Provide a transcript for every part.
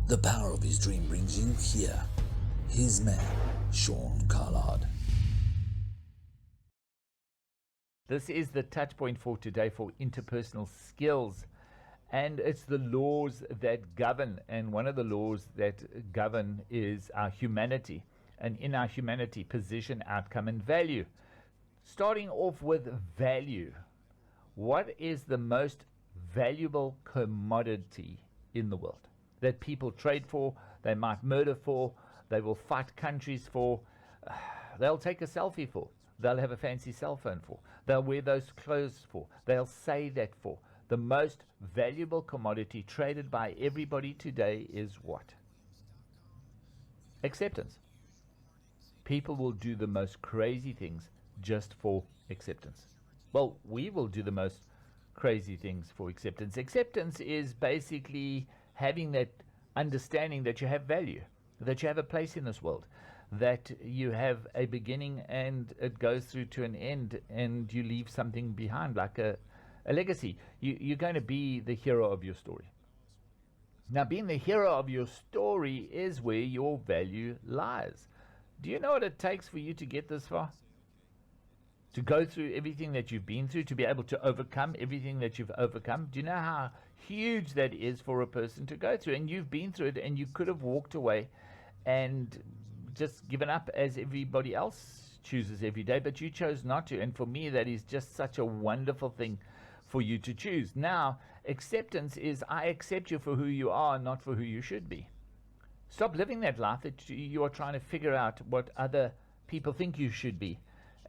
The power of his dream brings you here. HISMAN Sean. This is the touch point for today for interpersonal skills, and it's the laws that govern. And one of the laws that govern is our humanity, and in our humanity, position, outcome, and value. Starting off with value. What is the most valuable commodity in the world that people trade for, they might murder for, they will fight countries for, they'll take a selfie for, they'll have a fancy cell phone for, they'll wear those clothes for, they'll say that for? The most valuable commodity traded by everybody today is what? Acceptance. People will do the most crazy things just for acceptance. Well, we will do the most crazy things for acceptance. Acceptance is basically having that understanding that you have value, that you have a place in this world, that you have a beginning and it goes through to an end, and you leave something behind, like a legacy. You're going to be the hero of your story. Now, being the hero of your story is where your value lies. Do you know what it takes for you to get this far? To go through everything that you've been through, to be able to overcome everything that you've overcome. Do you know how huge that is for a person to go through? And you've been through it, and you could have walked away and just given up as everybody else chooses every day, but you chose not to. And for me, that is just such a wonderful thing for you to choose. Now, acceptance is, I accept you for who you are, not for who you should be. Stop living that life that you are trying to figure out what other people think you should be.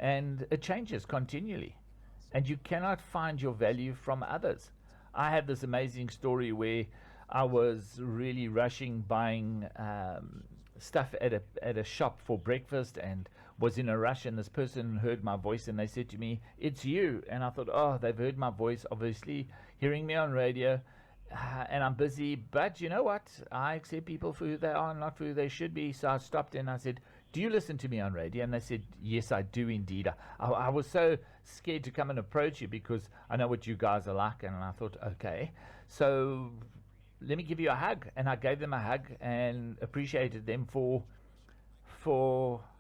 And it changes continually, and you cannot find your value from others. I have this amazing story where I was really rushing buying stuff at a shop for breakfast, and was in a rush, and this person heard my voice and they said to me, "It's you." And I thought, oh, they've heard my voice, obviously hearing me on radio, and I'm busy, but you know what, I accept people for who they are, not for who they should be. So I stopped and I said, "Do you listen to me on radio?" And they said, "Yes, I do indeed." I was so scared to come and approach you because I know what you guys are like. And I thought, okay, so let me give you a hug. And I gave them a hug and appreciated them for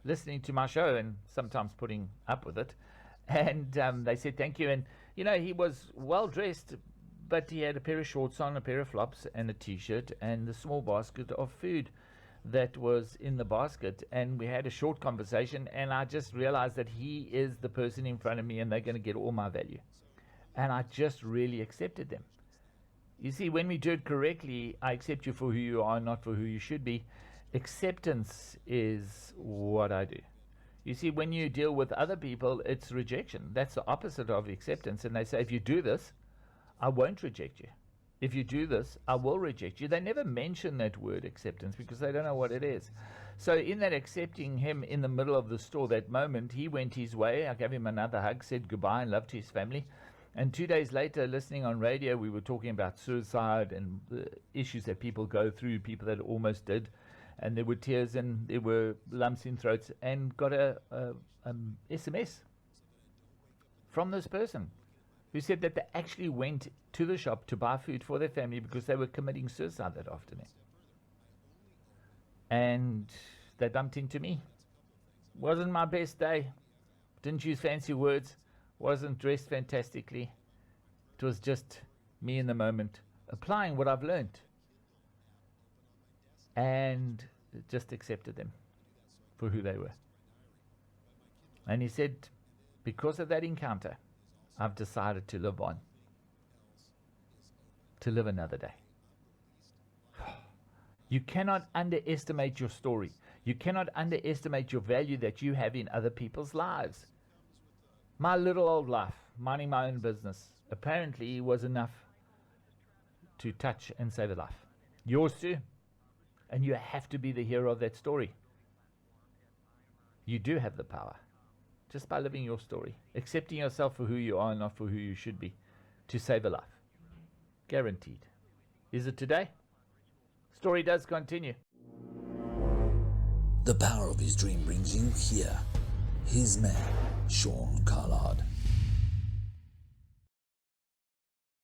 listening to my show and sometimes putting up with it. And they said thank you. And you know, he was well dressed, but he had a pair of shorts on, a pair of flops, and a t-shirt, and a small basket of food that was in the basket. And we had a short conversation, and I just realized that he is the person in front of me, and they're going to get all my value. And I just really accepted them. You see, when we do it correctly, I accept you for who you are, not for who you should be. Acceptance is what I do. You see, when you deal with other people, it's rejection. That's the opposite of acceptance. And they say, if you do this, I won't reject you. If you do this, I will reject you. They never mention that word acceptance because they don't know what it is. So in that accepting him in the middle of the store, that moment, he went his way. I gave him another hug, said goodbye and love to his family. And 2 days later, listening on radio, we were talking about suicide and the issues that people go through, people that almost did. And there were tears and there were lumps in throats, and got a SMS from this person who said that they actually went to the shop to buy food for their family because they were committing suicide that afternoon. And they bumped into me. Wasn't my best day. Didn't use fancy words. Wasn't dressed fantastically. It was just me in the moment, applying what I've learned. And just accepted them for who they were. And he said, because of that encounter, I've decided to live on, to live another day. You cannot underestimate your story. You cannot underestimate your value that you have in other people's lives. My little old life, minding my own business, apparently was enough to touch and save a life. Yours too. And you have to be the hero of that story. You do have the power, just by living your story, accepting yourself for who you are, not for who you should be, to save a life. Guaranteed. Is it today? Story does continue. The power of his dream brings you here. HISMAN Sean.